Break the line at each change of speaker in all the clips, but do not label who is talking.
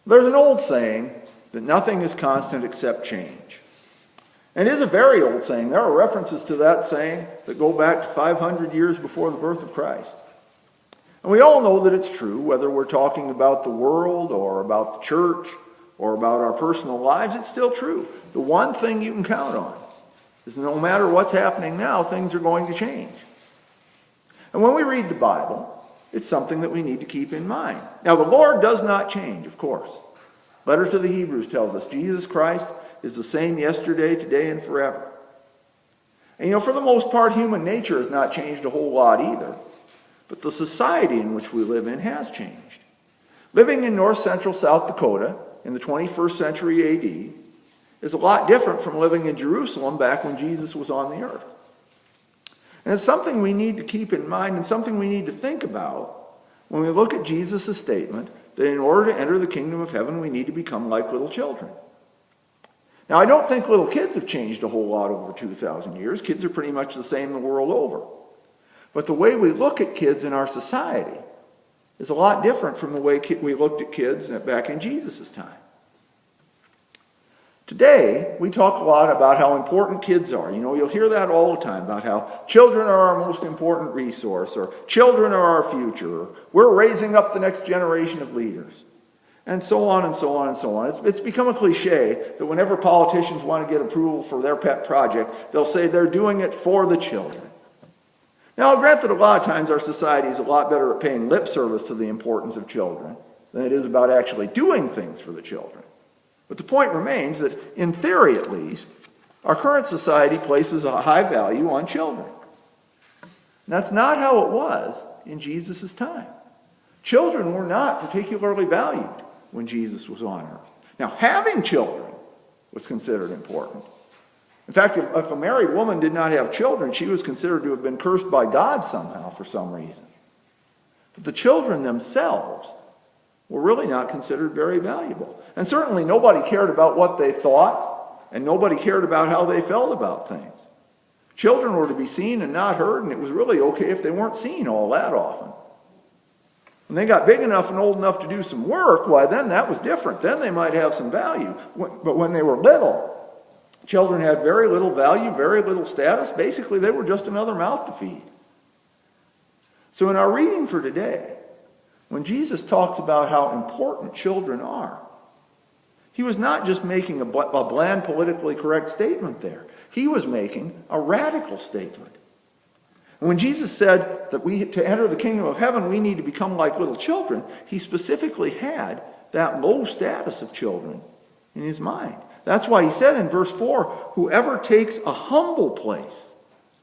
There's an old saying that nothing is constant except change. And it is a very old saying. There are references to that saying that go back to 500 years before the birth of Christ. And we all know that it's true, whether we're talking about the world or about the church or about our personal lives, it's still true. The one thing you can count on is no matter what's happening now, things are going to change. And when we read the Bible, it's something that we need to keep in mind. Now, the Lord does not change, of course. Letter to the Hebrews tells us Jesus Christ is the same yesterday, today, and forever. And for the most part, human nature has not changed a whole lot either. But the society in which we live in has changed. Living in north central South Dakota in the 21st century AD is a lot different from living in Jerusalem back when Jesus was on the earth. And it's something we need to keep in mind and something we need to think about when we look at Jesus' statement that in order to enter the kingdom of heaven, we need to become like little children. Now, I don't think little kids have changed a whole lot over 2,000 years. Kids are pretty much the same the world over. But the way we look at kids in our society is a lot different from the way we looked at kids back in Jesus' time. Today, we talk a lot about how important kids are. You'll hear that all the time about how children are our most important resource, or children are our future, or we're raising up the next generation of leaders, and so on and so on and so on. It's become a cliche that whenever politicians want to get approval for their pet project, they'll say they're doing it for the children. Now, I'll grant that a lot of times our society is a lot better at paying lip service to the importance of children than it is about actually doing things for the children. But the point remains that, in theory at least, our current society places a high value on children. And that's not how it was in Jesus' time. Children were not particularly valued when Jesus was on earth. Now, having children was considered important. In fact, if a married woman did not have children, she was considered to have been cursed by God somehow for some reason. But the children themselves were really not considered very valuable. And certainly nobody cared about what they thought, and nobody cared about how they felt about things. Children were to be seen and not heard, and it was really okay if they weren't seen all that often. When they got big enough and old enough to do some work, why then that was different. Then they might have some value. But when they were little, children had very little value, very little status. Basically, they were just another mouth to feed. So in our reading for today, when Jesus talks about how important children are, he was not just making a bland, politically correct statement there. He was making a radical statement. And when Jesus said that to enter the kingdom of heaven, we need to become like little children, he specifically had that low status of children in his mind. That's why he said in verse 4, whoever takes a humble place,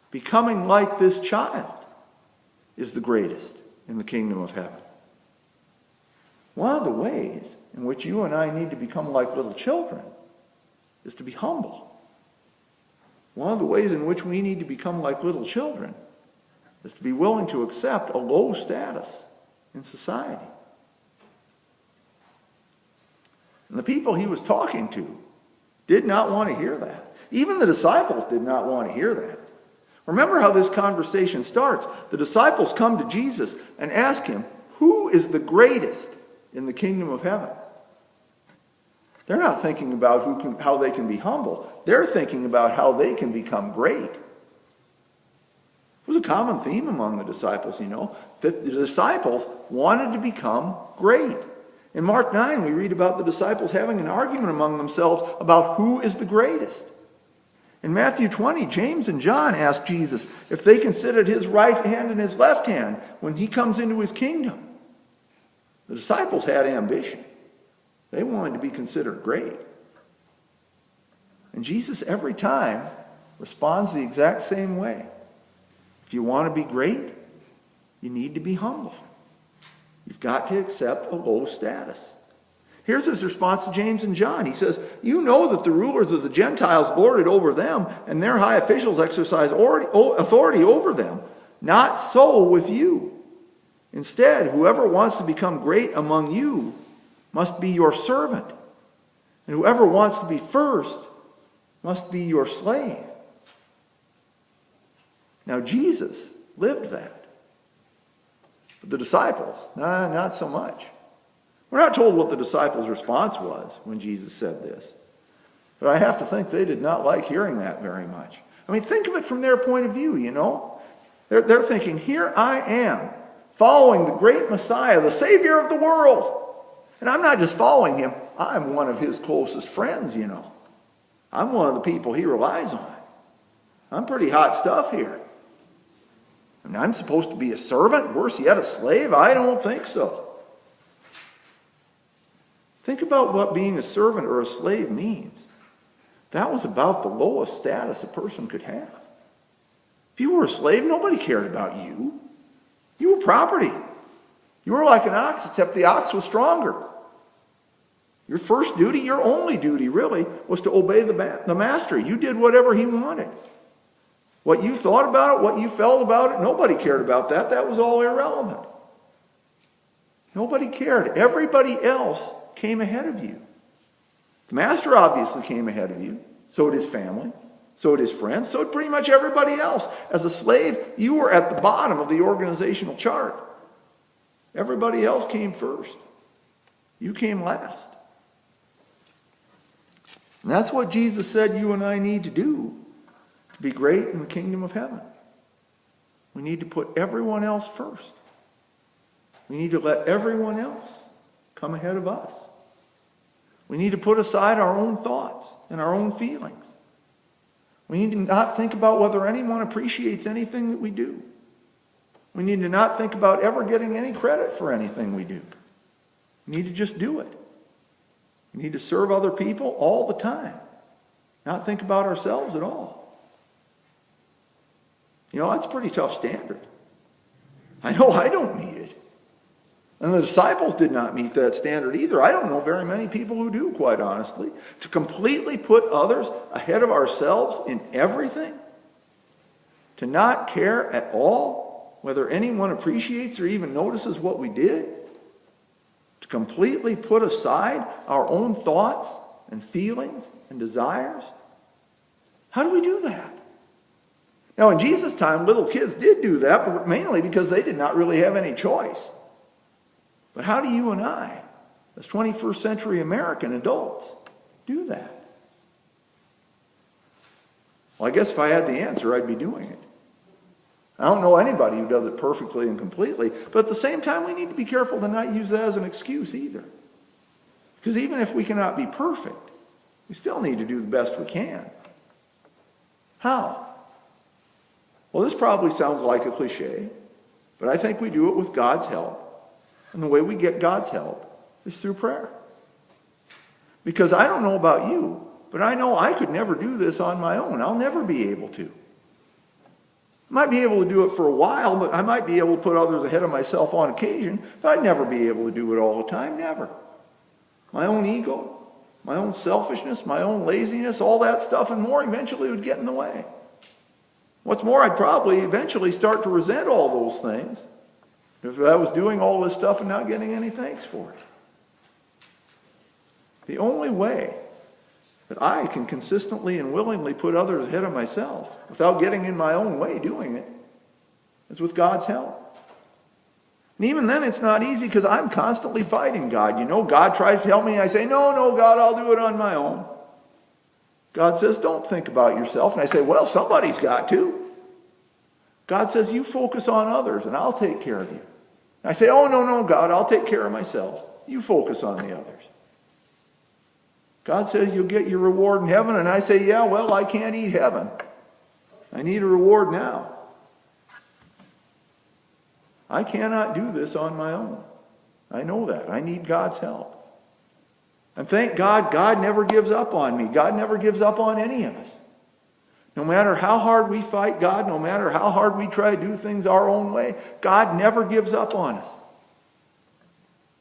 becoming like this child, is the greatest in the kingdom of heaven. One of the ways in which you and I need to become like little children is to be humble. One of the ways in which we need to become like little children is to be willing to accept a low status in society. And the people he was talking to did not want to hear that. Even the disciples did not want to hear that. Remember how this conversation starts. The disciples come to Jesus and ask him, who is the greatest in the kingdom of heaven? They're not thinking about how they can be humble. They're thinking about how they can become great. It was a common theme among the disciples, that the disciples wanted to become great. In Mark 9, we read about the disciples having an argument among themselves about who is the greatest. In Matthew 20, James and John asked Jesus if they considered his right hand and his left hand when he comes into his kingdom. The disciples had ambition. They wanted to be considered great. And Jesus every time responds the exact same way. If you want to be great, you need to be humble. You've got to accept a low status. Here's his response to James and John. He says, you know that the rulers of the Gentiles lord it over them, and their high officials exercise authority over them. Not so with you. Instead, whoever wants to become great among you must be your servant. And whoever wants to be first must be your slave. Now, Jesus lived that. But the disciples, not so much. We're not told what the disciples' response was when Jesus said this. But I have to think they did not like hearing that very much. I mean, think of it from their point of view, you know. They're thinking, here I am, following the great Messiah, the Savior of the world. And I'm not just following him, I'm one of his closest friends, you know. I'm one of the people he relies on. I'm pretty hot stuff here. And I'm supposed to be a servant? Worse yet, a slave? I don't think so. Think about what being a servant or a slave means. That was about the lowest status a person could have. If you were a slave, nobody cared about you. You were property. You were like an ox, except the ox was stronger. Your first duty, your only duty really, was to obey the master. You did whatever he wanted. What you thought about it, what you felt about it, nobody cared about that. That was all irrelevant. Nobody cared. Everybody else came ahead of you. The master obviously came ahead of you. So did his family. So did his friends. So did pretty much everybody else. As a slave, you were at the bottom of the organizational chart. Everybody else came first. You came last. And that's what Jesus said you and I need to do to be great in the kingdom of heaven. We need to put everyone else first. We need to let everyone else come ahead of us. We need to put aside our own thoughts and our own feelings. We need to not think about whether anyone appreciates anything that we do. We need to not think about ever getting any credit for anything we do. We need to just do it. We need to serve other people all the time. Not think about ourselves at all. You know, that's a pretty tough standard. I know I don't meet it. And the disciples did not meet that standard either. I don't know very many people who do, quite honestly. To completely put others ahead of ourselves in everything. To not care at all whether anyone appreciates or even notices what we did. To completely put aside our own thoughts and feelings and desires. How do we do that? Now, in Jesus' time, little kids did do that, but mainly because they did not really have any choice. But how do you and I, as 21st century American adults, do that? Well, I guess if I had the answer, I'd be doing it. I don't know anybody who does it perfectly and completely, but at the same time, we need to be careful to not use that as an excuse either. Because even if we cannot be perfect, we still need to do the best we can. How? Well, this probably sounds like a cliche, but I think we do it with God's help. And the way we get God's help is through prayer. Because I don't know about you, but I know I could never do this on my own. I'll never be able to. I might be able to do it for a while, but I might be able to put others ahead of myself on occasion, but I'd never be able to do it all the time, never. My own ego, my own selfishness, my own laziness, all that stuff and more eventually would get in the way. What's more, I'd probably eventually start to resent all those things if I was doing all this stuff and not getting any thanks for it. The only way that I can consistently and willingly put others ahead of myself without getting in my own way doing it is with God's help. And even then it's not easy because I'm constantly fighting God. You know, God tries to help me and I say, no, God, I'll do it on my own. God says, don't think about yourself. And I say, well, somebody's got to. God says, you focus on others and I'll take care of you. And I say, oh, no, God, I'll take care of myself. You focus on the others. God says you'll get your reward in heaven. And I say, yeah, well, I can't eat heaven. I need a reward now. I cannot do this on my own. I know that. I need God's help. And thank God, God never gives up on me. God never gives up on any of us. No matter how hard we fight God, no matter how hard we try to do things our own way, God never gives up on us.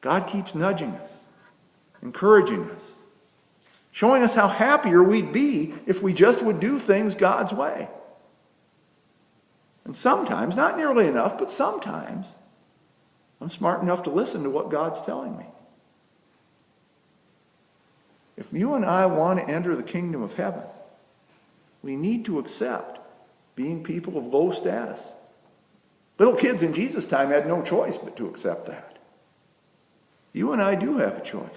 God keeps nudging us, encouraging us, showing us how happier we'd be if we just would do things God's way. And sometimes, not nearly enough, but sometimes, I'm smart enough to listen to what God's telling me. If you and I want to enter the kingdom of heaven, we need to accept being people of low status. Little kids in Jesus' time had no choice but to accept that. You and I do have a choice.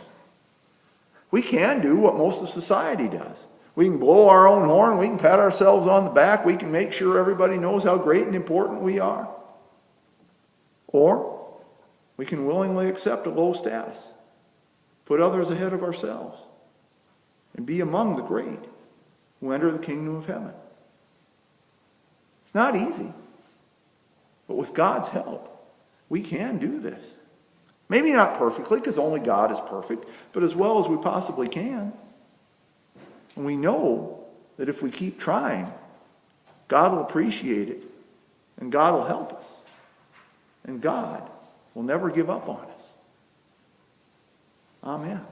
We can do what most of society does. We can blow our own horn. We can pat ourselves on the back. We can make sure everybody knows how great and important we are. Or we can willingly accept a low status, put others ahead of ourselves, and be among the great who enter the kingdom of heaven. It's not easy, but with God's help, we can do this. Maybe not perfectly, because only God is perfect, but as well as we possibly can. And we know that if we keep trying, God will appreciate it, and God will help us. And God will never give up on us. Amen.